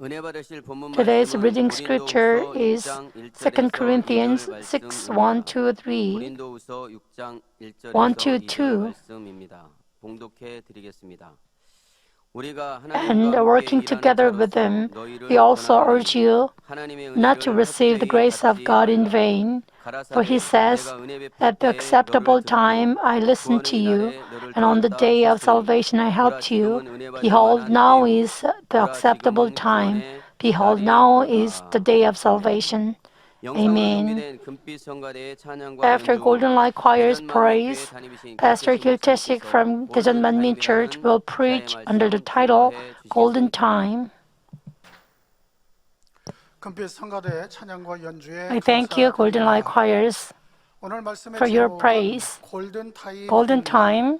Today's reading scripture is 2 Corinthians 6, 1, 2, 3, 고린도후서 6장 1절에서 1 to 2절 2. 말씀입니다. 봉독해 드리겠습니다. 우리가 And 하나님과 함께 working 일하는 together with 자로서 them, 너희를 we also urge 권하노니 you 하나님의 not to 은혜를 receive the 헛되이 grace of 받지 God in 말라. vain. For he 가라사대 says, 내가 은혜 at 베풀 the 때에 너를 acceptable time 듣고 I listened to 구원의 you, 날에 너를 and on the 도왔다 day of 하셨으니 salvation I 보라 helped you. 지금은 은혜 받을 Behold, 만한 now 때요 is the 보라 acceptable 지금은 time. 구원의 Behold, now is the 날이로다. day of 아멘. salvation. 영상으로 Amen. 준비된 금빛 성가대의 찬양과 After 연주 Golden Light Choir's 대전 만민교회 praise, 다니신 Pastor 김태식 Kiltesik 목사님께서 from Daejeon 골든 Manmin Church 타임이라는 will 기사의 preach under the 말씀 title 증거해 Golden 주시겠습니까? Time. 금빛 성가대 찬양과 연주에 I thank you, Golden Light 감사드립니다. Choirs, 오늘 말씀의 for your 제목은 praise. 골든 Golden 타임입니다. Time,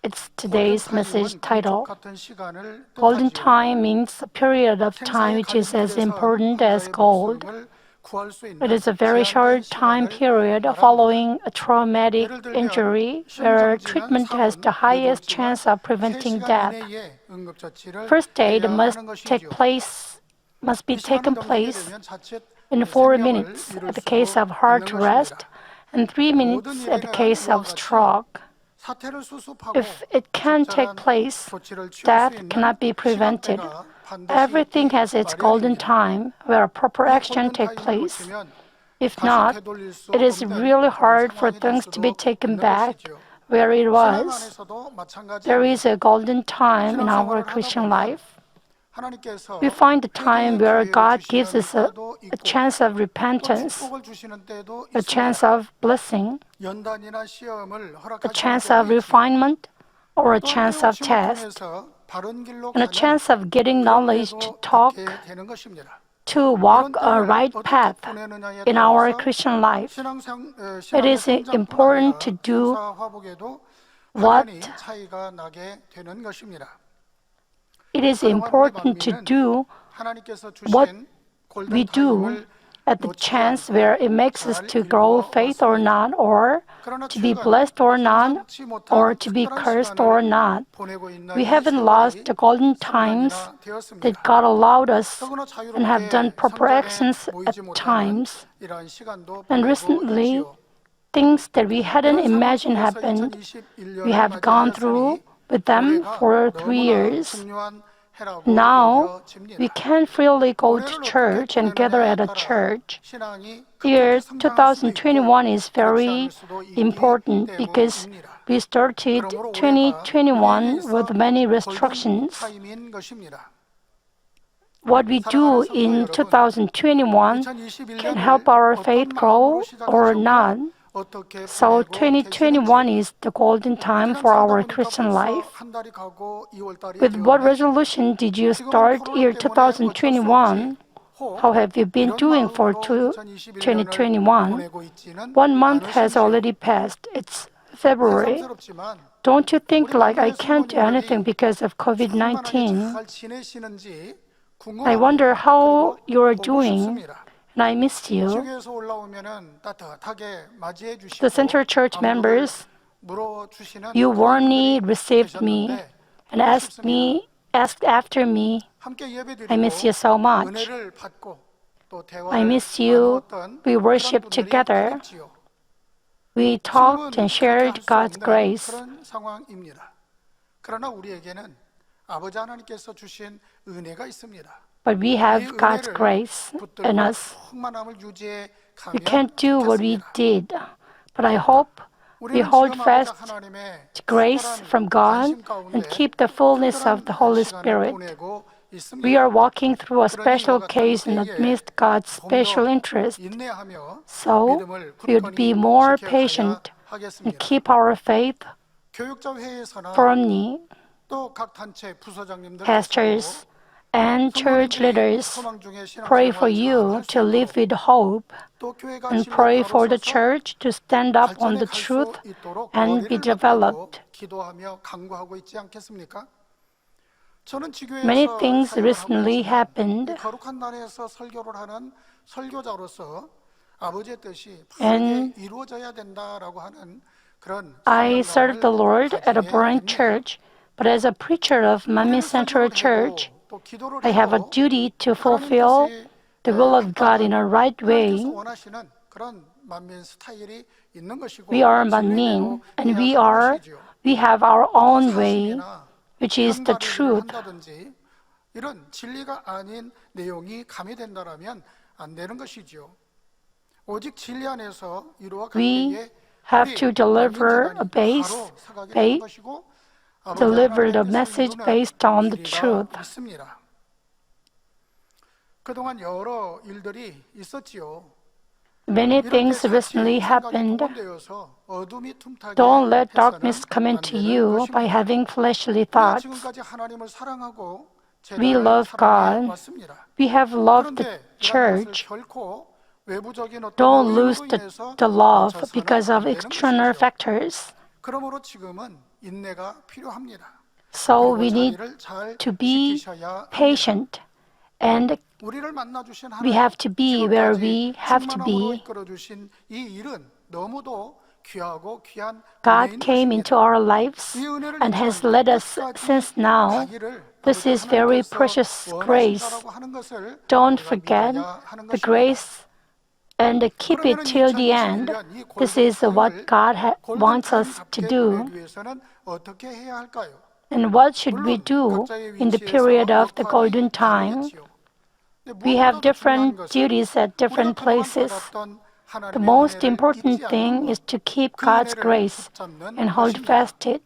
it's 골든 today's message 타임은 title. 금쪽 같은 시간을 Golden 뜻하지요. time means a period of time 생사의 which is as 갈림길에선 important as 환자의 gold. 목숨을 구할 수 It 있는 is a very 제한된 short time 시간을 period 말합니다. following a traumatic 예를 들면 injury where 심정지는 treatment has the 3분, highest 뇌졸중은 chance of preventing 3시간 death. 이내에 응급처치를 First aid 해야 must 하는 take 것이지요. place, must be 이 시간을 taken 넘기게 place 되면 자칫 in 4 생명을 minutes 잃을 at the 수도 case of heart 있는 arrest 것입니다. and 3 모든 minutes at the 일에는 case 이와 of 같이 stroke. 사태를 수습하고 If it can take 적절한 place, 조치를 취할 수 death 있는 cannot be prevented. 시간대가 반드시 Everything 있기 has its golden 마련입니다. time where a proper 이 action 골든 take 타임을 place. 놓치면 If 다시 not, 되돌릴 수 it is 없는 really 그런 hard for 상황이 될 things to be 수도 taken 있는 back 것이지요. where it 신앙 was. 안에서도 There is 마찬가지입니다. a golden time in our 신앙생활을 하다 Christian 보면 life. 하나님께서 We find the time 회개의 where 기회를 God gives 주시는 us a 때도 있고 chance of 또 repentance, 축복을 주시는 때도 a chance 있습니다. of blessing, 연단이나 시험을 a 허락하시는 chance 때도 of 있지요. refinement, or a 또한 chance of 깨우침을 test, 통해서 바른 길로 and a 가는 chance of getting 그런 knowledge to 때도 talk, 있게 되는 것입니다. to 이런 walk a 때를 right 어떻게 path 보내느냐에 in our 따라서 Christian life. It 신앙의 is 성장뿐 important to 아니라 do 생사화복에도 what 확연히 차이가 나게 되는 것입니다. it is 그동안 우리 important to 만민은 do 하나님께서 what 주신 we 골든 do 타임을 at the 놓치지 chance 않고 where it makes us 잘 to grow 일구어 faith or 왔습니다. not, or 그러나 to be 최근 blessed or not, 상상치 or 못한 to be 특별한 cursed or 시간을 not. 보내고 있는 We 이 haven't lost 세월이 the golden 3년이나 times that 되었습니다. God allowed us 더구나 and have done 자유롭게 proper 성전에 actions at 모이지 못하는 times. 이러한 시간도 And 보내고 recently, 있지요. things that we hadn't 이런 상황 imagined 속에서 happened. We 2021년을 have gone through 맞이하였으니 with them 올해가 for 3 너무나 years. 중요한 해라고 Now, 여겨집니다. we can freely go to 올해를 어떻게 church and gather 보내느냐에 at a 따라 church. 신앙이 Year 급격히 성장할 수도 있고 2021 is 그렇지 very 않을 수도 있기 important because 때문입니다. we started 그러므로 올해가 우리에게 2021 있어 with many 골든 restrictions. 타임인 것입니다. What we do 사랑하는 성도 in 여러분, 2021 can help 2021년을 our 어떤 faith 마음으로 grow or 시작하셨고 not. 어떻게 So 보내고 2021 계시는지 is the golden time 시간 for 세우다 our 보니까 Christian 벌써 life. 한 달이 가고 2월 달이 With what 되었네. resolution did you 지금은 start 코로나 year 때문에 어쩔 수 없지. 2021? How have you been 이런 doing for 마음으로 2021년을 2021? 보내고 있지는 1 month has 않으신지요. already passed. It's February. 새삼스럽지만 Don't you think 우리 like I 만민의 can't do anything 성도님들이 because of 충만하게 COVID-19? 잘 지내시는지 I wonder 궁금합니다. how 그리고 you are 보고 doing, 싶습니다. and I miss you. 지교에서 올라오면은 따뜻하게 맞이해 주시고 The Central Church 안부를 members, 물어주시는 you 그런 warmly 분들이 received me 계셨는데 and 보고 asked 싶습니다. after me. 함께 예배드리고 I miss you so much. 은혜를 받고 또 I 대화를 miss you. 나누었던 We 그런 worship 분들이 together. 그립지요. We talked 지금은 and 그렇게 shared 할 수 God's 없는 grace. 그런 상황입니다. 그러나 우리에게는 아버지 하나님께서 주신 은혜가 있습니다. But we 이 have God's 은혜를 grace in 붙들고 us. 충만함을 유지해 We 가면 can't do what we 좋겠습니다. did, but I hope we 우리는 hold 지금 아버지 fast 하나님의 to grace 특별한 from God 관심 가운데 and keep the fullness of the 특별한 Holy 시간을 Spirit. 보내고 있습니다. We are walking through a 그러니 special 이와 같은 case in 때에 amidst God's 좀 special 더 interest. 인내하며 So 믿음을 we would be 굳건히 more 지켜가야 patient and 하겠습니다. keep our faith 교육자 회의에서나 firmly. 또 각 단체 부서장님들께서도 Pastors and church 성도님들이 leaders 소망 중에 pray for 신앙생활 you 잘할 수 to live 있도록 with hope 또 교회가 and 진리에 pray 바로 for the 서서 church to stand up on 발전해 the 갈 수 truth 있도록 and be 머리를 맞다고 developed. 기도하며 간구하고 있지 않겠습니까? 저는 Many 지교회에서 things 사역을 하고 recently 있지만 happened, 이 거룩한 날에서 설교를 하는 설교자로서 아버지의 뜻이 and 바르게 이루어져야 된다라고 하는 그런 I served the 사명감을 Lord at a 가지게 Boran 됩니다. church. But as a preacher of Manmin 우리는 Central 설교를 Church, 해도 또 기도를 I have a 해도 duty to 하나님 fulfill 뜻이 the will 안 of God in a 따른 right way. 하나님께서 원하시는 그런 만민 스타일이 있는 것이고 We are 진리대로 manmin, and 해야 하는 것이지요. we have our 어떤 own way, 사직이나 which is the 편다르기를 truth. 한다든지 이런 진리가 아닌 내용이 가미된다라면 안 되는 것이지요. 오직 진리 안에서 이루어갈 We 때에 have 우리 to deliver 만민재단이 a base, 바로 서가게 되는 것이고 아버지 deliver the 하나님의 뜻을 message 이루는 based on the 일이라 truth. 믿습니다. 그동안 여러 일들이 있었지요. Many 이렇게 things recently 자칫 생각이 happened. 복원되어서 어둠이 tum하게 Don't let 해서는 darkness come 안 into 되는 you by 것입니다. having fleshly 우리가 thoughts. 지금까지 하나님을 사랑하고 We 재단을 love 사랑해 God. 왔습니다. We have loved the 그런데 이런 것을 church. 결코 외부적인 어떤 Don't lose 요인으로 인해서 the love 멈춰서는 because of 안 되는 external 것이죠. factors. 그러므로 지금은 인내가 필요합니다. So 그리고 we need 자리를 잘 to be 지키셔야 합니다. patient, and 우리를 만나 주신 we 하나님, have to be where 지금까지 we have to 충만함으로 be. 이끌어 주신 이 일은 너무도 귀하고 귀한 God 은혜인 came into 것입니다. our lives 이 은혜를 and 잊지 has 않고 led us 끝까지 since now. 가기를 This 아버지 is very 하나님께서 precious grace. 원하신다라고 하는 것을 Don't 우리가 forget 믿어야 하는 the 것입니다. grace and keep it 그러면은 till the end. 2021년 이 This is what 골든 God wants 타임을 us to 골든타임답게 do. 보내기 위해서는 어떻게 해야 할까요? And what should we 물론 do 각자의 in the 위치에서 period of the 역할이 golden time? 다르겠지요. 근데 We have 무엇보다도 중요한 different 것은 duties at 우리가 different 그동안 places. 받았던 The 하나님의 most 은혜를 important 잊지 thing 않는 is 것, to keep 그 God's 은혜를 grace 붙잡는 and hold 것입니다. fast it.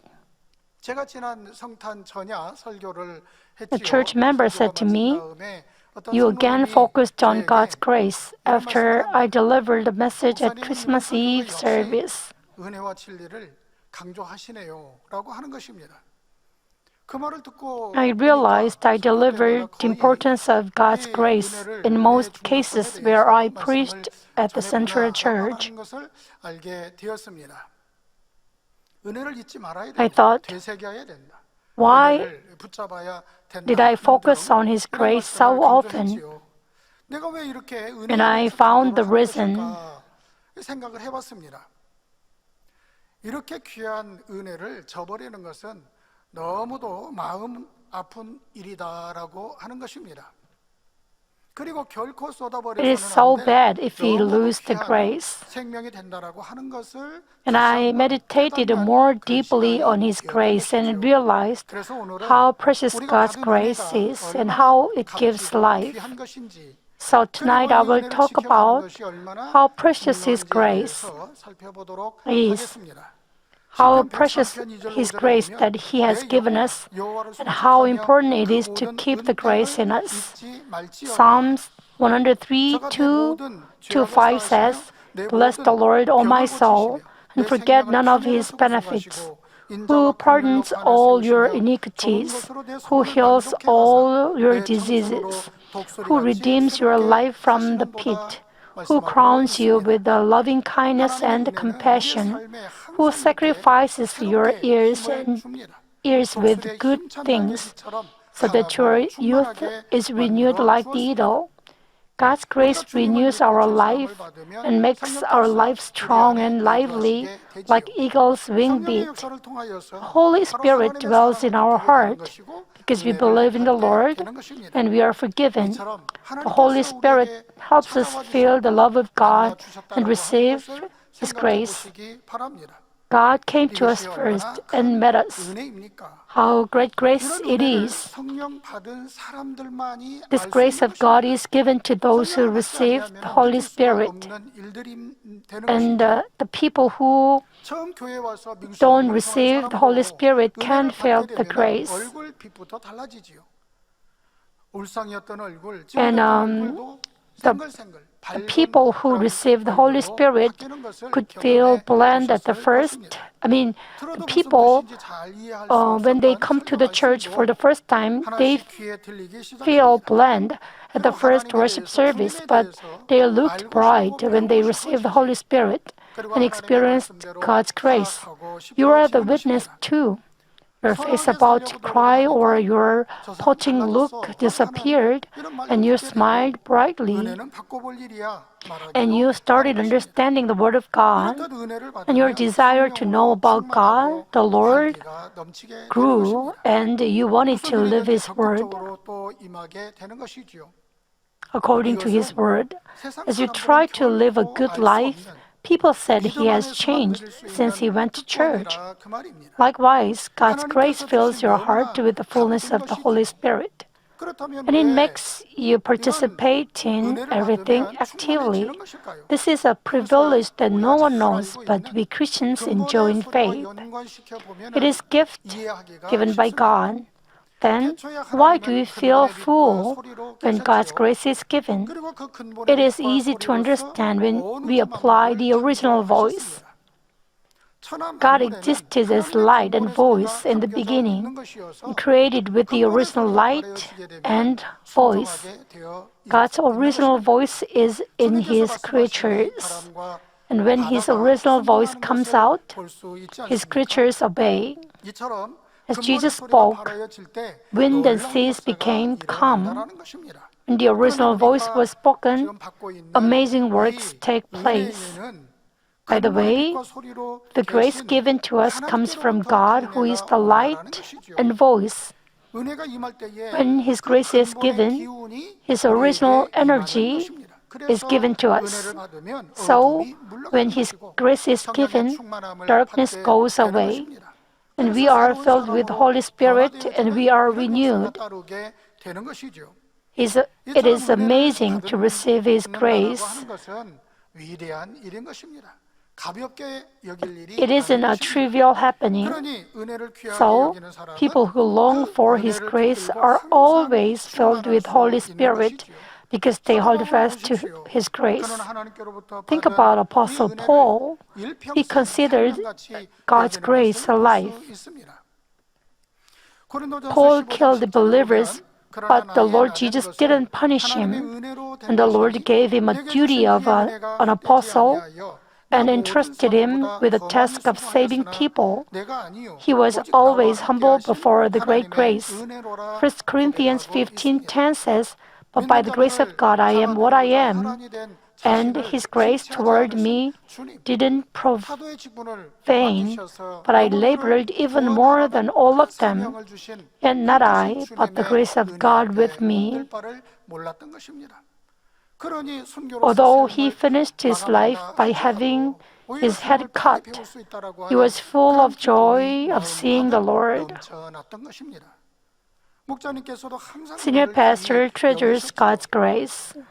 제가 지난 성탄 전야 설교를 The 했지요. church member said 설교가 to me, 마친 다음에 어떤 You again 성도님이 focused on 저에게 God's grace 이런 after 말씀을 I 합니다. delivered the message at 목사님은 이번 Christmas 설교가 Eve 역시 service. 은혜와 진리를 강조하시네요 라고 하는 것입니다. 그 말을 듣고 I 보니까 realized I 설교 때마다 delivered the 거의 importance of God's 이 grace 은혜를, in 은혜의 most 중요성에 cases where 대해서 I 말씀을 preached at the Central 전했구나라고 Church. 하는 것을 알게 되었습니다. 은혜를 잊지 말아야 I 된다. thought, 되새겨야 된다. why 은혜를 붙잡아야 된다. did I focus on His 이런 grace 말씀을 so often? 강조했지요. 내가 왜 이렇게 은혜에 And I 대해서 found the 강조를 하는 reason. 것일까 생각을 해봤습니다. 이렇게 귀한 은혜를 저버리는 것은 너무도 마음 아픈 일이다라고 하는 것입니다. 그리고 결코 It is 쏟아버려서는 so 안 될 bad if we 너무도 lose the 귀한 grace. 생명이 된다라고 하는 것을 And I 다시 한번 meditated 깨닫는 more 그런 deeply 시간이 on His 되었던 grace and 것이지요. realized 그래서 오늘은 how precious 우리가 God's 받은 grace 은혜가 is and 얼마나 how it gives 값지고 life. 귀한 것인지, So 그리고 tonight 이 I will 은혜를 talk 지켜가는 about 것이 얼마나 how precious His 중요한지에 grace 대해서 살펴보도록 is, 하겠습니다. how 시편 precious 103편 2절 His 5절에 grace 보면 that He has 내 given 영혼아 us 여호와를 and how 송축하며 important it 그 is to 모든 keep the grace in 은총을 us. 잊지 말지어다. Psalms 103, 저가 내 2 모든 to 죄악을 5 사하시며 says, 내 Bless the 모든 Lord, O my 병을 soul, 고치시며 and 내 forget 생명을 none of 파멸의 His 속에 benefits, 송하시고 who 인자와 긍휼로 pardons 판을 all your 세우시며 좋은 iniquities, 것으로 내 who 소원을 heals 만족해 하사 all your 내 청천으로 diseases, who 독수리같이 redeems your 새롭게 life from the 하시는도다 pit, who 말씀하고 crowns you 있습니다. with the loving kindness 하나님의 and 은혜는 우리의 compassion, 삶에 who 항상 이렇게 sacrifices your 새롭게 ears 힘을 and 줍니다. ears with 독수리의 good 힘찬 things, 날개짓처럼 so that your 강하고 youth 충만하게 is renewed 만들어 like the 주었습니다. eagle. God's 우리가 grace 주님을 renews 믿고 our 주 사함을 life 받으면 and makes 성령께서 our life 우리 strong 안에 and lively, 내주하시게 like 되지요. eagle's wing 성령의 beat. 역사를 통하여서 Holy 바로 Spirit 하나님의 dwells 사랑을 in our 느끼게 되는 heart 것이고 because we 은혜를 believe in the 받게 Lord 되는 것입니다. and we are forgiven. 이처럼 The Holy 하나님께서 Spirit 우리에게 helps us 찾아와 feel the 주셨고 love of God 만나 and 주셨다라고 하는 receive 것을 His 생각해 grace. 보시기 바랍니다. God came to us 이것이 first 얼마나 and 큰 met us. 은혜입니까? How great grace 이런 it 은혜를 is. 성령 받은 사람들만이 This 알 수 grace 있는 of God 것입니다. is given to those who 성령을 받지 receive the 아니하면 Holy 느낄 수가 Spirit. 없는 일들이 되는 And 것이죠. the people who 처음 교회 와서 민수 don't 묵상한 receive the Holy 사람도 Spirit 은혜를 can't feel 받게 the 되면 grace. 얼굴 빛부터 달라지지요. 울상이었던 얼굴, And 찌그렸던 얼굴도 the 생글생글 the 밝은 people who 그런 received the Holy 얼굴로 Spirit 바뀌는 것을 could feel 경험해 bland at the 보셨을 first. 것입니다. The 들어도 무슨 people, 뜻인지 잘 이해할 수 when they 없었던 come to 설교 the church for the 말씀도 first time, they 하나씩 귀에 들리기 feel 시작합니다. bland at the 그리고 first 하나님에 worship 대해서 service, 주님에 but 대해서 they looked 알고 bright 싶고 when they 배우고 received the Holy 싶어지지요. Spirit 그리고 and 하나님의 experienced 말씀대로 God's grace. 살아가고 You are the 싶어지는 witness 것입니다. too. your face about to cry or your touching look disappeared and you smiled brightly 은혜는 바꿔볼 일이야 and you started understanding the Word of God 이렇듯 은혜를 and your 받으면 desire to know about God, the Lord, 활기가 넘치게 되는 grew 것입니다. and you wanted to 무슨 live 일이든지 His Word 적극적으로 또 임하게 되는 것이지요. according to His 이것은 Word. 세상 As you 사람들은 try to live a 결코 good 알수 life, 없는 people said He 믿음 has 안에서만 changed 누릴 수 since He 있는 went to church. 특권이라 그 말입니다. Likewise, God's grace 하나님께서 fills 주신 your heart 너무나 with the fullness 값진 of the Holy 것이지요. Spirit. 그렇다면 And it 왜 makes you 이런 participate in 은혜를 everything 받으면 actively. 충만해지는 것일까요? This is a 그것은 privilege that no 우리가 one 잘 knows, 알고 but 있는 we Christians 근본의 enjoy in 소리와 faith. 연관시켜 It 보면 is gift 이해하기가 given by 쉽습니다. God. Then, 태초에 why do we 하나님은 feel 근본의 빛과 full 소리로 when God's 계셨지요. grace is given? 그리고 그 근본의 It is 빛과 easy to 소리로서 understand when 온 we 우주 apply 만물을 the original voice. 창조하셨습니다. 천하 God 만물에는 existed as 하나님의 light and 근본의 voice 소리가 in the 담겨져 beginning, 있는 것이어서 and created with the 근본의 original 소리가 light 가려지게 되면 and voice. 순종하게 되어 God's 있는 original 것입니다. voice is in 주님께서 His 말씀하시니 creatures, 바람과 and when His 바다가 original voice 순종하는 comes 것을 out, 볼 수 있지 His 않습니까? creatures obey. 이처럼 As 근본의 Jesus 소리가 spoke, 발하여질 때 wind and 놀라운 seas 역사가 became calm. 일어난다라는 것입니다. When the 그런데 original voice 우리가 was spoken, 지금 받고 있는 amazing works 이 take place. 은혜에는 By the 근본의 way, 빛과 소리로 the grace 계신 given to us comes from 하나님께로부터 그 God, who is 은혜가 the 온다라는 light 것이죠. and voice. 은혜가 임할 때에 When His 그 grace is 근본의 given, 기운이 His original 우리에게 임하는 energy 것입니다. is 그래서 given to us. 은혜를 받으면 So, 어둠이 물러가는 when His 것이고 grace is 성령의 given, 충만함을 darkness 받게 goes 되는 away, 것입니다. and we 그래서 are 새로운 filled with 사람으로 Holy Spirit, and we 변화되어지는 are 이런 역사가 renewed. 따르게 되는 것이죠. It 이처럼 is 은혜를 amazing to receive His 받는다라고 grace. 하는 것은 위대한 일인 것입니다. 가볍게 여길 일이 It isn't 아닌 a 것입니다. trivial happening. 그러니 은혜를 귀하게 So, 여기는 사람은 people who long 그 for His 은혜를 grace 붙들고 are 항상 always filled 충만할 with 수 Holy 있는 Spirit 것이지요. because they hold 사도 바울을 fast to 보십시오. His grace. 그는 하나님께로부터 Think 받은 about 이 Apostle 은혜를 Paul. He 일평생 considered 생명같이 God's 여기는 grace 것을 a 볼 life. 수 있습니다. 고린도전서 Paul 15장 killed the 10절에 believers, 보면 그러나 but the 나의 Lord 나된 Jesus 것은 didn't punish 하나님의 him, 은혜로 된 and the Lord 것이니 gave him a 내게 duty 주신 of 그의 은혜가 an 헛되지 apostle 아니하여 내가 and 모든 entrusted him 선원보다 with the 더 많이 task of saving 수고하였으나 people. 내가 아니요 He was 오직 나와 always 함께 humble 하신 before the great 하나님의 grace. 은혜로라 1 Corinthians 고백하고 있습니다. 15:10 says, "But by 믿는 the grace of 자들을 God I am what I 잡아내고자 am, 혈안이 된 and 자신을 His grace 칭찬하지 toward 않으신 me 주님 didn't prove 사도의 직분을 vain, 맡기셔서 but I 영혼들을 labored even more 구원하라는 than all 큰 of them. 사명을 주신 Yet 이 not 크신 I, but the 주님의 grace of 은혜 God 앞에 with 몸들 me." 바를 몰랐던 것입니다. 그러니 순교로서 Although he 삶을 finished his life 마감한다 by having 할지라도 오히려 his head 주님을 빨리 cut, 배울 수 있다라고 he 하는 was full 그런 of 기쁨이 joy of 마음 seeing the 가득 Lord. 넘쳐났던 것입니다. 목자님께서도 항상 Senior 은혜를 pastor 귀히 treasures 여기셨지요. God's grace.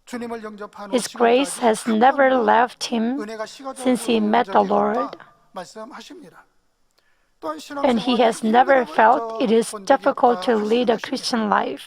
주님을 영접한 후 His grace 지금까지 has 한 never 번도 left him 은혜가 식어져 since he met the 적이 Lord, 없다 말씀하십니다. 또한 and he 신앙생활이 has never felt it is 힘들어본 적이 difficult 없다 to 하시는 lead a 것입니다. Christian life.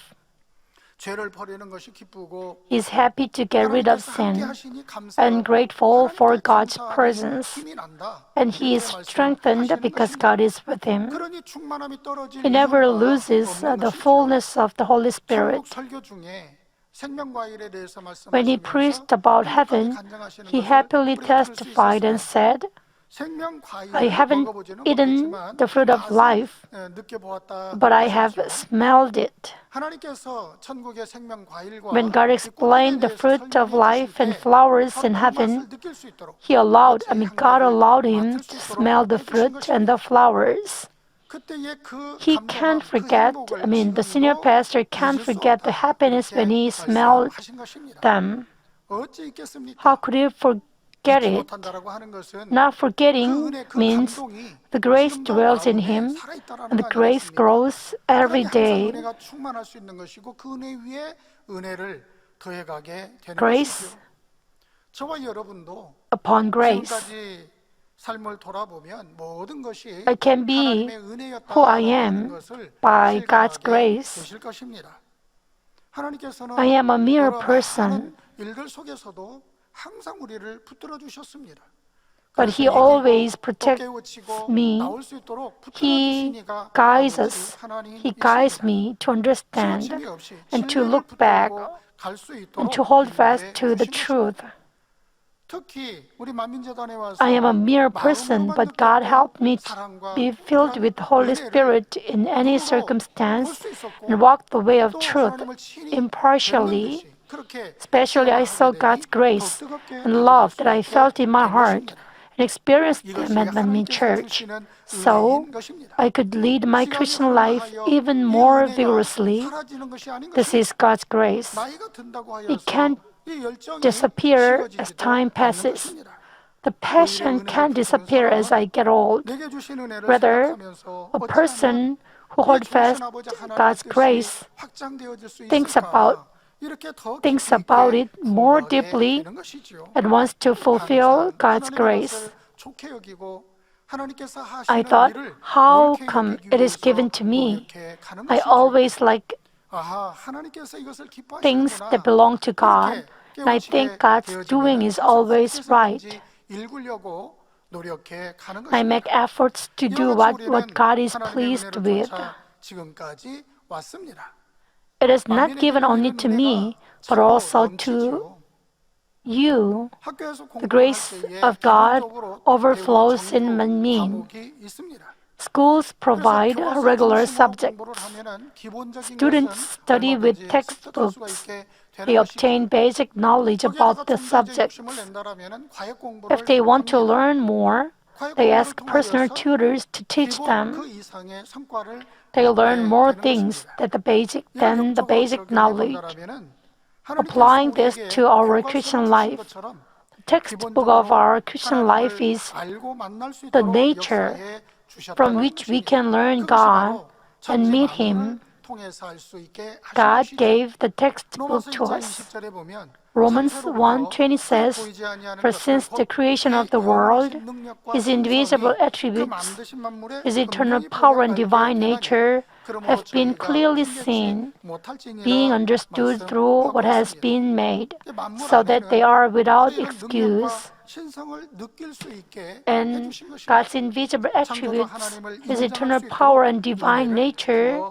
죄를 버리는 것이 기쁘고 He is happy to get rid of 하나님께서 함께 sin 하시니 and 감사하고 grateful for 하나님께 God's 감사하니 presence, 힘이 난다. and he 이렇게 is strengthened 말씀하시는 because 것입니다. God is with him. 그러니 충만함이 떨어질 He never 이유가 loses 없는 the 것이지요. fullness of the Holy 천국 Spirit. 설교 중에 생명과일에 대해서 When he 말씀하시면서 preached about 행복하게 heaven, 간증하시는 he 것을 happily 우리가 들을 수 testified and 있었습니다. said, I 생명과일을 haven't 먹어보지는 eaten 못했지만 the fruit of 맛은 life, 느껴보았다 but I have 하셨죠. smelled it. 하나님께서 천국의 생명과일과 When God 이 꽃에 explained the 대해서 fruit of 설명해 life 주실 and 때 flowers 서로 in 그 heaven, 맛을 느낄 수 있도록 God allowed him 맡을 수 to 있도록 smell the 해주신 fruit and 것입니다. the flowers. 그때의 그 He 감동함, can't 그 forget, 행복을 the senior 지금도 pastor can't 잊을 수 forget the 없다 happiness when 이렇게 he smelled 말씀하신 것입니다. them. 어찌 How 있겠습니까? could he forget 잊지 it? 못한다라고 하는 것은 Not 그 forgetting 은혜, 그 means 감동이 the grace 지금도 dwells in 마음에 him 살아있다라는 and 거 the grace 아니겠습니까? grows every 그러니 항상 day. 은혜가 충만할 수 있는 것이고 그 은혜 위에 은혜를 더해가게 되는 Grace 것이죠. 저와 여러분도 upon grace. 지금까지 삶을 돌아보면 모든 것이 I can be 하나님의 who I 은혜였다라는 am 것을 by God's 실감하게 grace. 되실 것입니다. 하나님께서는 I am a mere 여러 person, 많은 일들 속에서도 항상 우리를 붙들어 주셨습니다. but 그래서 He always 이기고 또 protects 깨우치고 me. 나올 수 있도록 붙들어 He 주시니가 guides 아버지 us. He 하나님이십니다. guides me to understand 지나침이 없이 and to 진리를 look back 붙들고 갈 수 and 있도록 to hold fast 인도해 to the 주신 것입니다. truth. 특히 우리 만민재단에 와서 I am a mere person, but God helped me to be filled with the Holy Spirit in any circumstance and walk the way of truth impartially. Especially, I saw God's grace and love that I felt in my heart and experienced them at Manmin Church. So, I could lead my Christian life even more vigorously. This is God's grace. It can't disappear as time passes. The passion can't disappear as I get old. Rather, a person who holds fast God's grace thinks about it more deeply and wants to fulfill God's grace. I thought, how come it is given to me? I always like things that belong to God, and I think God's doing is always right. I make efforts to do what God is pleased with. It is not given only to me, but also to you. The grace of God overflows in Manmin. Schools provide regular subjects. Students study with textbooks. They obtain basic knowledge about the subjects. If they want to learn more, they ask personal tutors to teach them. They learn more things than the basic knowledge. Applying this to our Christian life, the textbook of our Christian life is the nature from which we can learn God and meet Him. God gave the textbook to us. Romans 1:20 says, "For since the creation of the world, His invisible attributes, His eternal power and divine nature have been clearly seen, being understood through what has been made, so that they are without excuse." And God's invisible attributes, His eternal power and divine nature,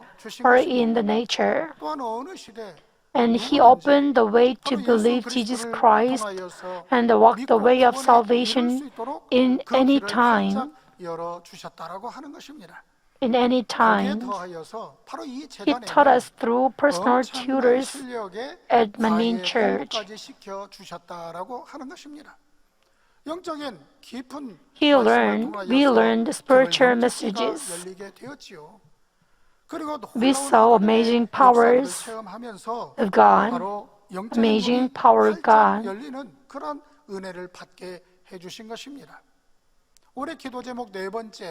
are in the nature. And He opened the way to believe Jesus Christ and walk the way of salvation in any time. In any time. He taught us through personal tutors at Manmin Church. We learned spiritual messages. We saw amazing powers of God, amazing power of God.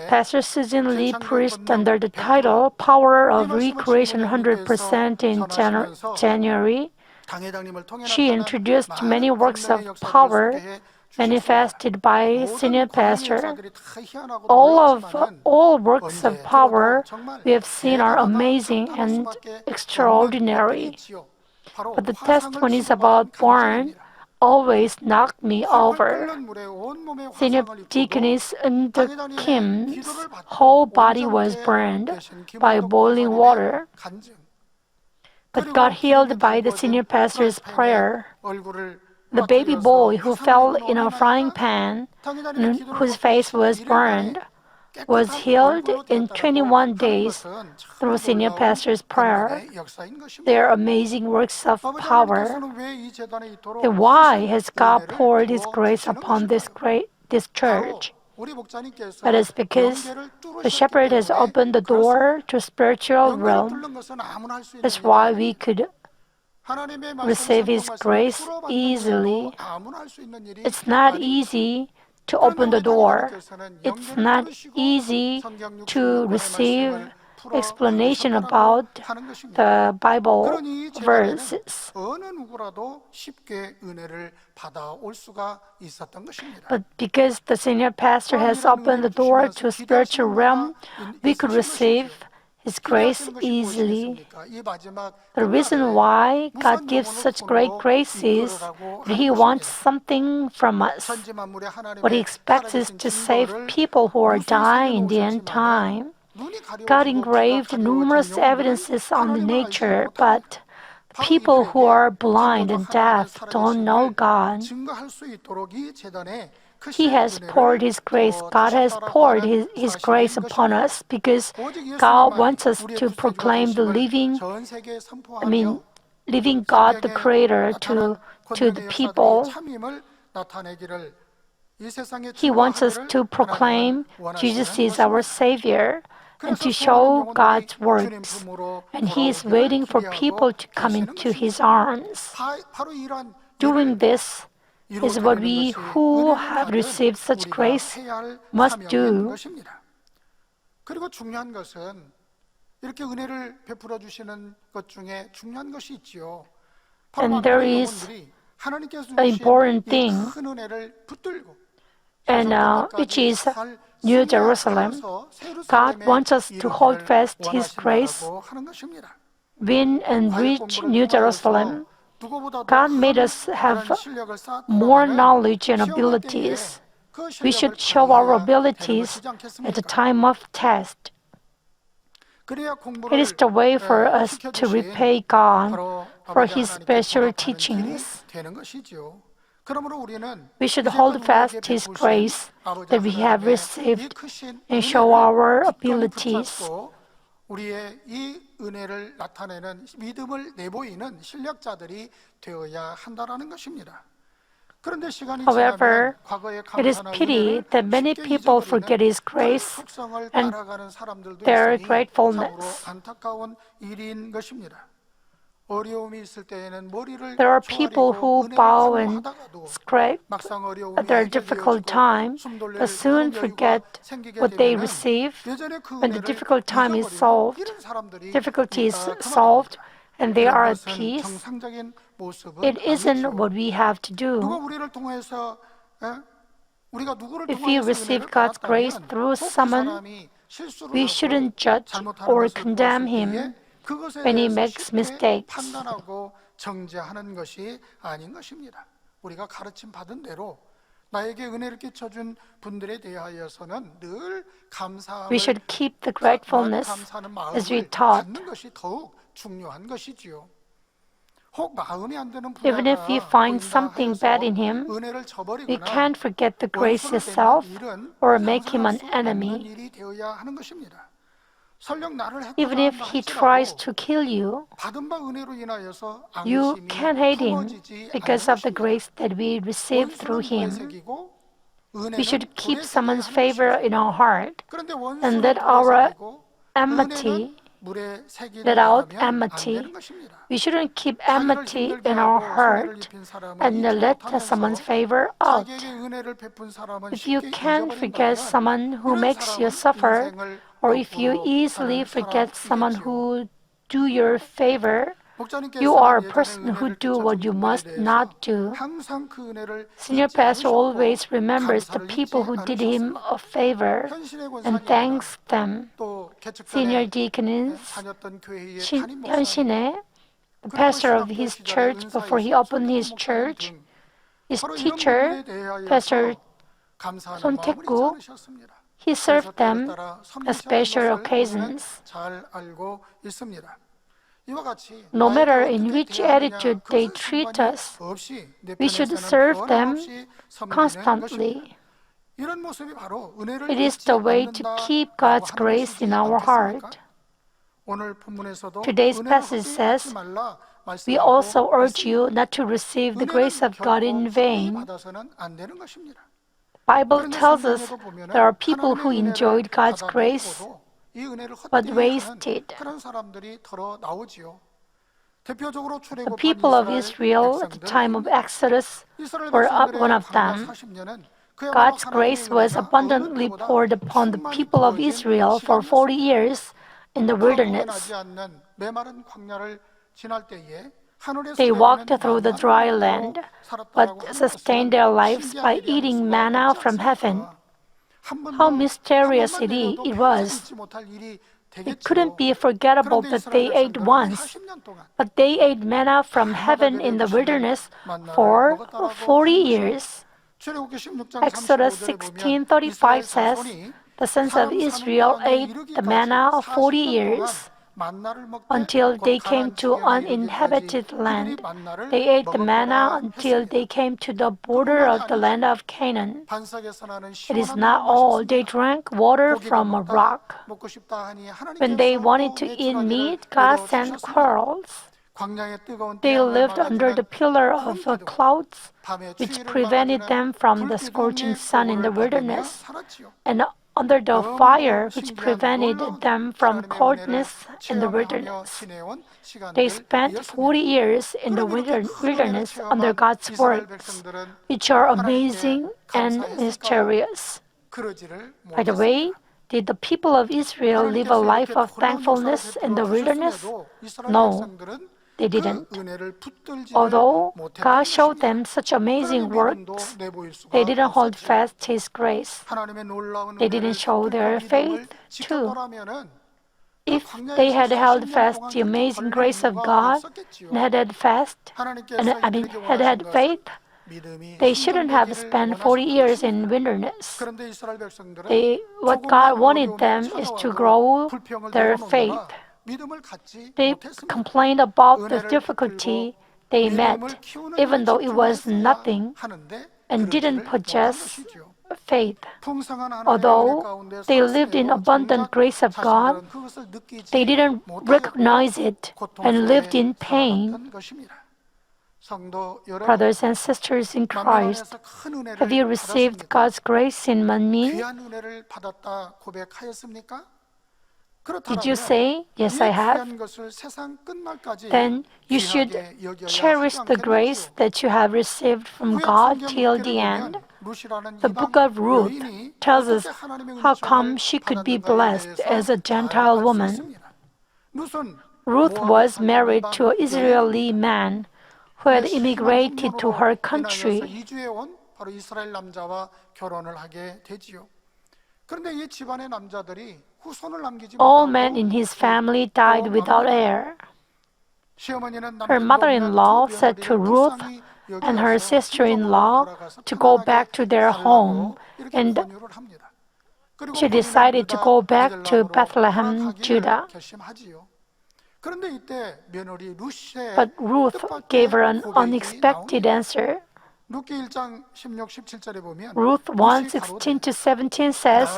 Pastor Susan Lee preached under the title Power of Recreation 100% in January. She introduced many works of power manifested by senior pastor. All works of power we have seen are amazing and extraordinary. But the testimonies about Born always knocked me over. Senior Deaconess Eun Kim's whole body was burned by boiling water, but got healed by the senior pastor's prayer. The baby boy who fell in a frying pan and whose face was burned was healed in 21 days through senior pastor's prayer. They are amazing works of power. Then why has God poured His grace upon this church? That is because the shepherd has opened the door to spiritual realm. That's why we could receive His grace easily. It's not easy to open the door. It's not easy to receive explanation about the Bible verses. But because the senior pastor has opened the door to spiritual realm, we could receive His grace easily. The reason why God gives such great grace is that He wants something from us. What He expects is to save people who are dying in the end time. God engraved numerous evidences on the nature, but the people who are blind and deaf don't know God. 증거할 수 있도록 이 제단에 He has poured His grace. God has poured His grace upon us because God wants us to proclaim the living God, the Creator, to the people. He wants us to proclaim Jesus is our Savior and to show God's works. And He is waiting for people to come into His arms. Doing this is what we who have received such grace must do. 그리고 중요한 것은 이렇게 은혜를 베풀어 주시는 것 중에 중요한 것이 있지요. And there is an important thing, and which is New Jerusalem. God wants us to hold fast His grace, win and reach New Jerusalem. God made us have more knowledge and abilities. We should show our abilities at the time of test. It is the way for us to repay God for His special teachings. We should hold fast His grace that we have received and show our abilities. 우리의 이 은혜를 나타내는 믿음을 내보이는 실력자들이 되어야 한다라는 것입니다. 그런데 시간이 However, 지나면 과거의 it is 감사나 pity 은혜를 that many 쉽게 people 잊어버리는 forget His 그 grace 속성을 and 따라가는 사람들도 their 있으니 gratefulness. 참으로 안타까운 일인 것입니다. 어려움이 있을 때에는 머리를 There are people who 조아리고 bow 은혜를 and 사모하다가도 scrape 막상 어려움이 at their 해결되어지고 difficult time, 숨 돌릴 but soon 그런 여유가 forget 생기게 what they 되면은 receive 예전에 그 when the 은혜를 difficult time is 잊어버리는 solved. 이런 사람들이 Difficulty is 있다 그 solved, 말입니다. and they 이런 are at 것은 peace. 정상적인 모습은 It isn't 아니죠. what we have to 누가 do. 우리를 통해서 우리가 누구를 If we 통해서 receive 은혜를 God's grace 받았다면 through 꼭 그 someone, 사람이 실수를 we 하고 shouldn't judge 잘못하는 or 것을 condemn 보았을 때에 him 그것에 when he 대해서 makes 쉽게 mistakes. 판단하고 정죄하는 것이 아닌 것입니다. 우리가 가르침 받은 대로 나에게 은혜를 끼쳐준 분들에 대하여서는 늘 감사함을 We should keep the gratefulness 감사하는 as we 마음을 taught. 갖는 것이 더욱 중요한 것이지요. 혹 마음에 안 드는 Even if we 부하가 find 보인다 something 하여서 bad in him, 은혜를 we 저버리거나 can't forget the grace 원수를 itself 맺는 일은 or make him 상상할 an 수 없는 enemy. 일이 되어야 하는 것입니다. 설령 나를 Even 해코자 if 한다 he tries 할지라도 to kill you, 받은 바 은혜로 인하여서 you 앙심이 can hate him 품어지지 because 않는 of the 것입니다. grace that we receive through 원수는 물에 him. 새기고 We 은혜는 should keep 불에 새겨야 someone's 하는 favor 것이죠. in our heart 그런데 and 원수는 let 불에 our 새기고 enmity, 은혜는 물에 새기는 let out 거라면 안 enmity. 되는 것입니다. We shouldn't keep 자기를 enmity 힘들게 in our 하고 손해를 heart 입힌 사람을 and 잊지 let 못하면서 someone's favor out. 자기에게 은혜를 베푼 사람은 If you 쉽게 can't forget 잊어버린다면 someone who 이런 makes you 사람은 suffer, 인생을 or if you 거꾸로 easily 가는 forget someone 사람이겠지요. who do your favor, you 목자님께서는 are a 예전에 person who 은혜를 do 끼쳐준 what you 분들에 must 대해서 not do. 항상 그 은혜를 Senior 잊지 pastor 않으셨고 always remembers the 감사를 people 잊지 who did him 않으셨습니다. a favor 현신의 and 권사님이나 thanks them. 또 개척전에 Senior deaconess 다녔던 교회의 담임 목사님 현신의, the 그리고 pastor of 신학교 his 시절에 church before he 은사이신 opened his 손택구 목사님 church, 등 his 바로 이런 teacher, 분들에 대하여서 Pastor 감사하는 마음을 잊지 손택구, 않으셨습니다. he 그래서 served 때를 them 따라 at 섬기셔야 special 하는 것을 우리는 occasions. 잘 알고 있습니다. 이와 같이 No matter 나에게 in 어떻게 which 대하느냐 attitude they 그것은 treat 상관이 us, 없이 내 we should 편에서는 serve them 변함없이 섬기는 것입니다. constantly. 이런 모습이 바로 은혜를 It is 잊지 the way to keep God's 않는다라고 하는 grace 것이지 in our 않겠습니까? heart. 오늘 본문에서도 Today's 은혜를 passage 헛되이 says, 받지 말라 We 말씀하고 also urge 있습니다. you not to receive the grace 은혜는 of God 결코 in 헛되이 vain. 받아서는 안 되는 것입니다. Bible 그런데 tells us 성경에도 보면은 there are people who 하나님의 enjoyed 은혜를 God's grace 받아들이고도 이 은혜를 but 헛되이 하는 wasted. 그런 사람들이 덜어 나오지요. 대표적으로 The 출애굽한 people of 이스라엘 Israel at the time of 백성들, Exodus 이스라엘 were 백성들의 one of 광야 them. 40년은 그야말로 God's 하나님의 grace was 은혜가 abundantly 어느 때보다 poured upon the 충만히 people of 부어진 Israel for 40 시간이었습니다. years in the 하루도 wilderness. 나지 않는 메마른 광야를 지날 때에 하늘에서 They 내리는 walked through the 만나를 dry 먹고 land, 살았다라고 but 하는 sustained 것은 their lives 신기한 by 일이 아닐 eating 수가 manna 없지 from heaven. 않습니까? 한 번도 How mysterious 한 번만 내려도 it 평생 was. 잊지 못할 일이 It 되겠지요. couldn't be forgettable 그런데 that 이스라엘 they ate 백성들은 once, 40년 동안 but they ate manna from 날마다 heaven in the 내려주시는 wilderness 만나를 for 먹었다라고 40 하는 것입니다. years. 출애굽기 16장 Exodus 35절에 보면 16:35 이스라엘 says, 자손이 The sons of 사람 사는 Israel 땅에 ate the manna 이르기까지 40 40년 동안 years. 만나를 먹되 until 곧 they came 가나안 to 지경에 uninhabited 이르기까지 land. 그들이 만나를 They ate the manna 먹었노라 until 했습니다. they came to the border of the land of Canaan. 반석에서 나는 It is 시원한 not 물을 all. They 마셨습니다. drank water 고기가 from a 먹다 rock. 먹고 싶다 하니 When they 하나님께서 wanted 또 to eat 메추라기를 meat, God sent 내려주셨습니다. quails. 광야의 뜨거운 They 태양을 lived under the 막아주는 pillar 푸른 of 기둥, clouds, 밤의 which 추위를 prevented 막아주는 them from the 불기둥의 scorching sun in the 보호를 받으며 wilderness, 살았지요. and under the 너무도 fire, which 신기한 prevented 놀라운 them from 하나님의 은혜를 coldness in the 체험하며 wilderness. 지내온 They spent 40 시간들이었습니다. years in the 그럼 이렇게 큰 은혜를 wilderness under 체험한 God's 이스라엘 works, 백성들은 which are 하나님께 amazing and 감사했을까요? mysterious. 그러지를 By the way, 못했습니다. did the people of Israel live a 하나님께서 life 이렇게 of 놀라운 역사를 thankfulness in the 베풀어 wilderness? 주셨음에도 이스라엘 No, 백성들은 they 그 didn't. 은혜를 붙들지를 Although 못했던 God showed 것입니다. them such amazing 그러니 믿음도 works, 내보일 수가 they didn't hold 없었죠. fast His grace. 하나님의 놀라운 They 은혜를 didn't show 붙들고 their 믿음을 faith too. 지켰더라면은 If they had held fast the amazing grace of God and had fast and had faith, they shouldn't have spent 40 years in wilderness. What God wanted them is to grow their faith. They complained about the difficulty they met, even though it was nothing, and didn't possess faith. Although they lived in abundant grace of God, they didn't recognize it and lived in pain. Brothers and sisters in Christ, have you received God's grace in Manmin? 귀한 은혜를 받았다 고백하였습니까? Did you say, yes, I have? Then you should cherish the grace that you have received from God till the end. The book of Ruth tells us how come she could be blessed as a Gentile woman. Ruth was married to an Israeli man who had immigrated to her country. 바로 이스라엘 남자와 결혼을 하게 되지요. 그런데 이 집안의 남자들이 후손을 남기지 All men in his family died without heir. Her mother-in-law said to Ruth and her sister-in-law to go back to their home, and she decided to go back to Bethlehem, Judah. But Ruth gave her an unexpected answer. Ruth 1:16-17 says,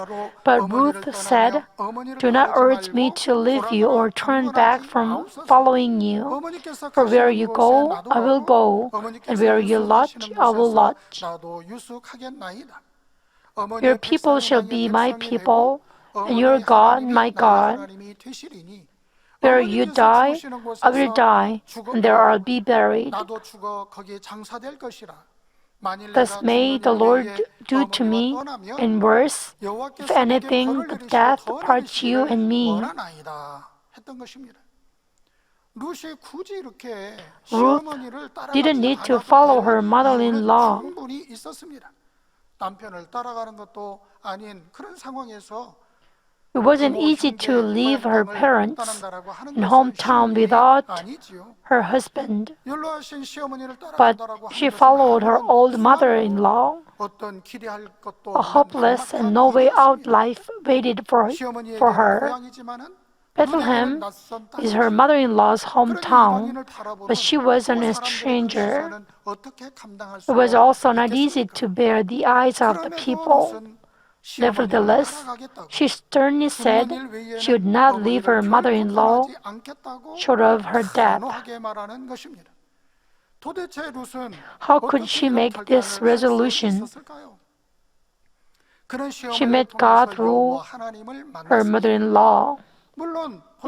"But Ruth said, 'Do not urge me to leave you or turn back from following you. For where you go, I will go, and where you lodge, I will lodge. Your people shall be my people, and your God my God. Where you die, I will die, and there I'll be buried. Thus may the Lord do to me, and worse, if anything but death parts you and me.'" Ruth didn't need to follow her mother-in-law. It wasn't easy to leave her parents and hometown without her husband, but she followed her old mother-in-law. A hopeless and no way out life waited for her. Bethlehem is her mother-in-law's hometown, but she wasn't a stranger. It was also not easy to bear the eyes of the people. Nevertheless, she sternly said she would not leave her mother-in-law short of her death. How could she make this resolution? She met God through her mother-in-law.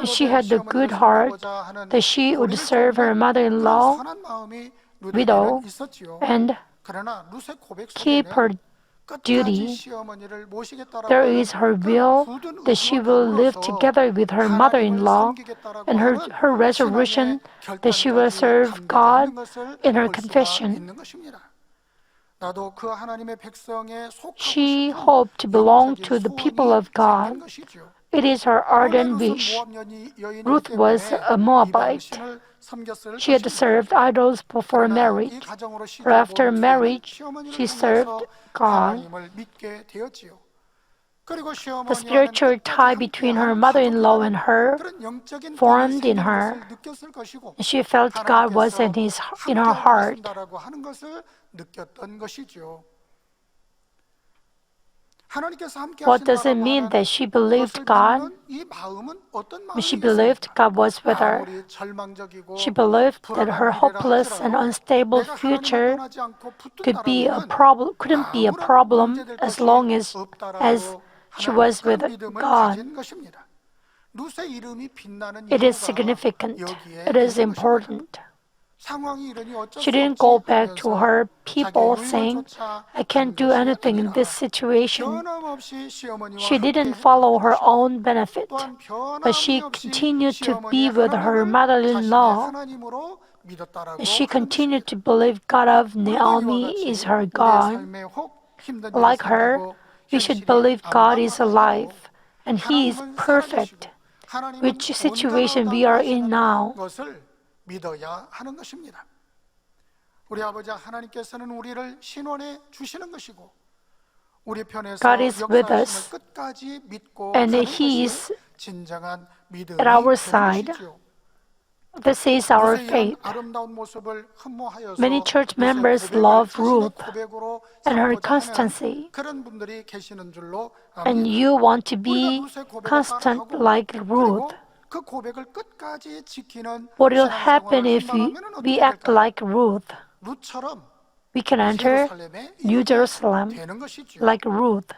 She had the good heart that she would serve her mother-in-law, widow, and keep her duty. There is her will that she will live together with her mother-in-law, and her resolution that she will serve God in her confession. She hoped to belong to the people of God. It is her ardent wish. Ruth was a Moabite. She had served idols before marriage, but after marriage, she served God. 그리고 The spiritual tie between her mother-in-law and her formed in her. She felt God was in her heart. 하는 것을 느꼈던 것이죠. What does it mean that she believed God? She believed God was with her. She believed that her hopeless and unstable future couldn't be a problem as long as she was with God. It is significant. It is important. She didn't go back to her people saying, I can't do anything in this situation. She didn't follow her own benefit, but she continued to be with her mother-in-law. She continued to believe God of Naomi is her God. Like her, we should believe God is alive and He is perfect. Which situation we are in now. 믿어야 하는 것입니다. 우리 아버지 하나님께서는 우리를 신원해 주시는 것이고 우리 편에서 God is with 역사하심을 us, 끝까지 믿고 and 가는 He 것이 is 진정한 믿음이 at our 되는 side. 것이지요. This is our 요새 이런 faith. 아름다운 모습을 흠모하여서 Many church 요새 members 고백을 love 자신의 Ruth 고백으로 and her 삼고자 하는 constancy, 그런 분들이 계시는 줄로 and 압니다. you want to 우리가 be 루스의 고백을 constant 따라하고 like 그리고 Ruth. 그 고백을 끝까지 지키는 What will 신앙생활을 happen if 한다면은 we 어떻게 act 될까요? like Ruth? 루처럼 We can enter 예루살렘에 New 이르게 Jerusalem 되는 것이죠. like Ruth.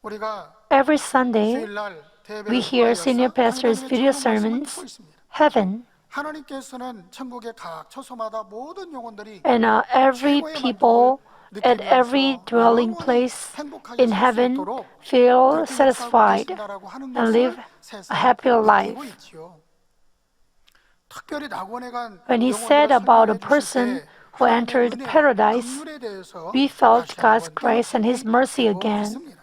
우리가 Every Sunday, 주일날 대회를 we hear 통하여서 senior pastors' 하나님의 video 천국 말씀을 듣고 sermons. 있습니다. Heaven, 하나님께서는 천국의 각 처소마다 모든 영혼들이 and every 최고의 people 만족을 at every 느끼면서 dwelling 영원히 place 행복하게 in 살 수 heaven 있도록 feel 그렇게 역사하고 satisfied 계신다라고 하는 and live 것을 a 세상에 happy 느끼고 life. 있지요. 특별히 낙원에 간 When he said 영혼들을 about a 설명해 주실 person 때 who 하나님의 entered 은혜와 paradise, 긍휼에 대해서 we felt 다시 God's 한번 grace and His mercy 되묻히고 again. 있습니다.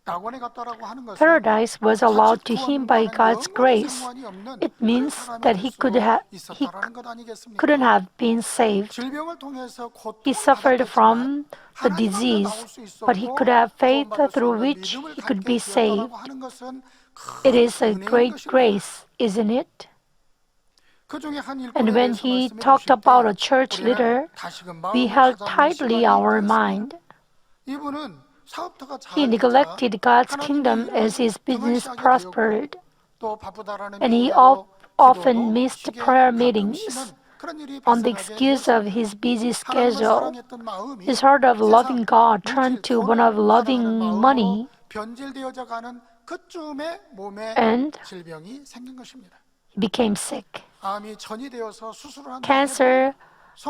낙원에 갔다라고 하는 것은 Paradise was allowed to 자칫 him by 구원과는 God's 영원히 grace. 상관이 없는 It 그런 means 사람이 that 될 he 수 he 있었다라는 것 아니겠습니까? couldn't have been saved. 질병을 통해서 He suffered 고통받았겠지만 from the 하나님 앞에 disease, 나올 수 but he 있었고 could have faith 구원받을 수 through 있는 which 믿음을 he could 갖게 be saved. 되었다라고 하는 것은 It 큰 is a 은혜인 great 것입니다. grace, isn't it? 그 중에 한 일꾼에 And when 대해서 he 말씀해 talked 주실 about a 때 church leader, 우리는 다시금 we 마음을 held 다잡는 tightly 시간이 our 되었습니다. mind. 이분은 사업터가 He 잘 되자 neglected God's 하나님의 kingdom 일을 as his business 등한시하게 prospered, 되었고 또 바쁘다라는 and he 핑계로 often 기도도 missed 쉬게 prayer 가끔 meetings 쉬는 그런 일이 on the 발생하게 excuse of 되었습니다. his busy 하나님을 schedule. 사랑했던 마음이 His heart of loving 세상, God 물질, turned to one 돈을 of loving 사랑하는 마음으로 money, 변질되어져 가는 그쯤에 몸에 and 질병이 생긴 것입니다. he became sick. 암이 전이되어서 수술을 한다 Cancer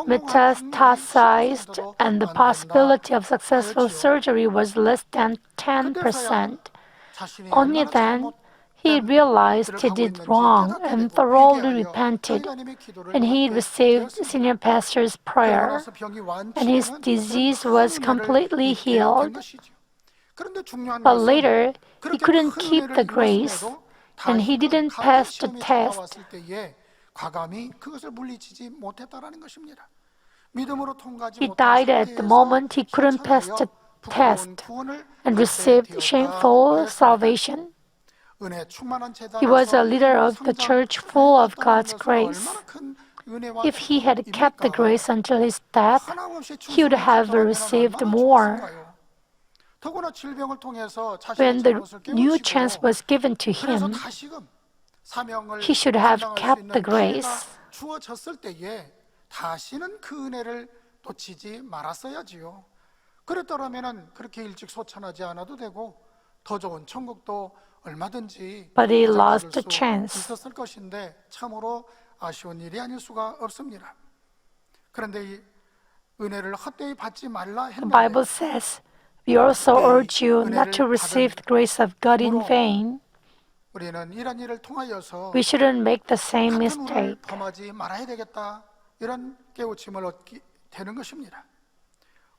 metastasized, and the possibility of successful surgery was less than 10%. Only then, he realized he did wrong and thoroughly repented, and he received senior pastor's prayer, and his disease was completely healed. But later, he couldn't keep the grace, and he didn't pass the test. 과감히 그것을 물리치지 못했다라는 것입니다. 믿음으로 통과하지 He 못한 died at the moment he couldn't pass the test and received shameful salvation. He was a leader of the church full of God's grace. If he had kept the grace until his death, he would have received more. When the new chance was given to him, he should have kept the grace. 주어졌을 때에 다시는 그 은혜를 놓치지 말았어야지요. 그랬더라면은 그렇게 일찍 소천하지 않아도 되고 더 좋은 천국도 얼마든지 But he 찾아갈 lost 수 the chance. 있었을 것인데 참으로 아쉬운 일이 아닐 수가 없습니다. 그런데 이 은혜를 헛되이 받지 말라 The Bible 했는데 says, we also urge you not to receive the grace of God in vain. 우리는 이런 일을 통하여서 We shouldn't make the same 같은 우를 mistake. 범하지 말아야 되겠다 이런 깨우침을 얻게 되는 것입니다.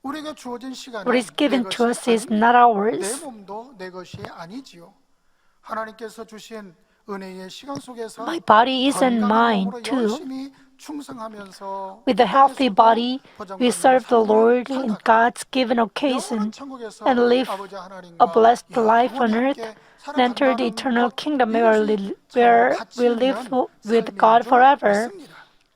우리에게 주어진 시간은 What is given 내 to us 것이 is 아닙니다. not 내 ours. 몸도 내 것이 아니지요. 하나님께서 주신 은혜의 시간 속에서 My body isn't 건강한 mine 몸으로 too. 열심히 충성하면서 With a healthy body, we serve the Lord in God's given occasion and live a blessed life on earth and enter the eternal kingdom where we live with God forever.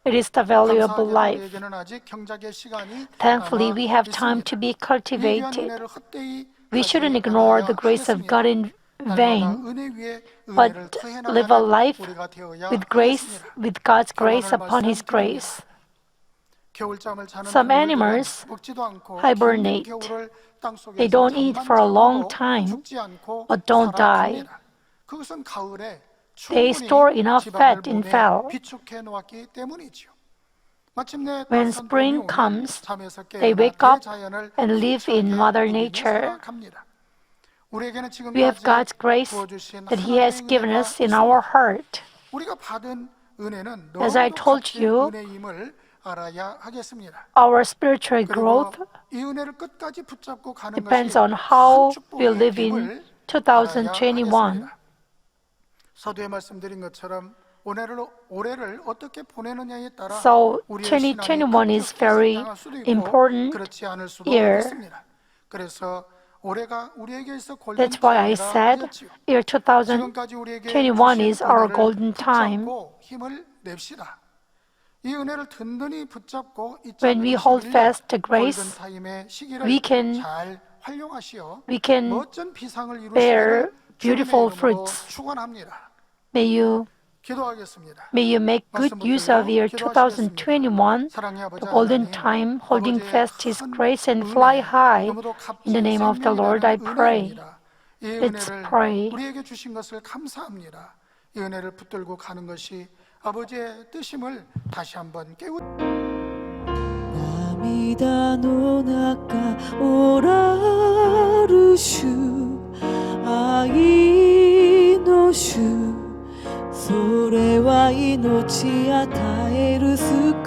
It is the valuable life. 우리에게는 아직 경작의 시간이 Thankfully, we have 남아 time to be 있습니다. 이 귀한 cultivated. 은혜를 헛되이 We shouldn't 가지지 ignore 않아야 the grace of God in 하겠습니다. vain, 날마다 은혜 위에 but 은혜를 더해 live a 나가는 life 우리가 되어야 with grace, 하겠습니다. with God's grace 결론을 upon His 말씀드립니다. grace. 겨울잠을 자는 Some 동물들은 animals 먹지도 않고 hibernate. 긴 겨울을 땅속에서 They don't eat 잠만 for a long 자고도 time, 죽지 않고 but don't die. 살아갑니다. 그것은 가을에 They store 충분히 enough 지방을 fat in 몸에 fell. 비축해 놓았기 때문이지요. 마침내 When 따스한 spring 봄이 오면 comes, 잠에서 they 깨어나 wake up 대자연을 and live in 힘차게 Mother 누리며 Nature. 살아갑니다. 우리에게는 We have 지금까지 God's grace 부어주신 that He has 하나님의 given 은혜가 us in 있습니다. our heart. 우리가 받은 은혜는 As I 너무도 told 값진 you, 은혜임을 알아야 하겠습니다. Our spiritual 그리고 growth 이 은혜를 끝까지 붙잡고 가는 depends 것이 on how 큰 we live in 축복임을 알아야 2021. 하겠습니다. 서두에 말씀드린 것처럼 올해를 어떻게 보내느냐에 따라 So 우리의 신앙이 2021 is 급격히 very 성장할 수도 있고 important 그렇지 않을 수도 year. 있습니다. 그래서 올해가 우리에게 있어 That's why I 골든타임이라 said 하였지요. year 지금까지 우리에게 2021 is 주신 our 은혜를 golden time. 붙잡고 힘을 냅시다. 이 은혜를 든든히 붙잡고 When we hold fast to grace, 골든타임의 시기를 we can 잘 활용하시어 we can 멋진 비상을 bear 이루시기를 beautiful 주님의 이름으로 fruits. 축원합니다. 기도하겠습니다. May you make good use of year 2021, 사랑의 아버지 the golden 하나님, time, holding 아버지의 fast His 큰 grace and 은혜, fly high. 너무도 In the name of the Lord, I pray. 은혜입니다. 이 Let's 은혜를 pray. 우리에게 주신 것을 감사합니다. 이 은혜를 붙들고 가는 것이 아버지의 뜻임을 다시 한번 깨우. 涙の中おらる主愛の主それは命与える救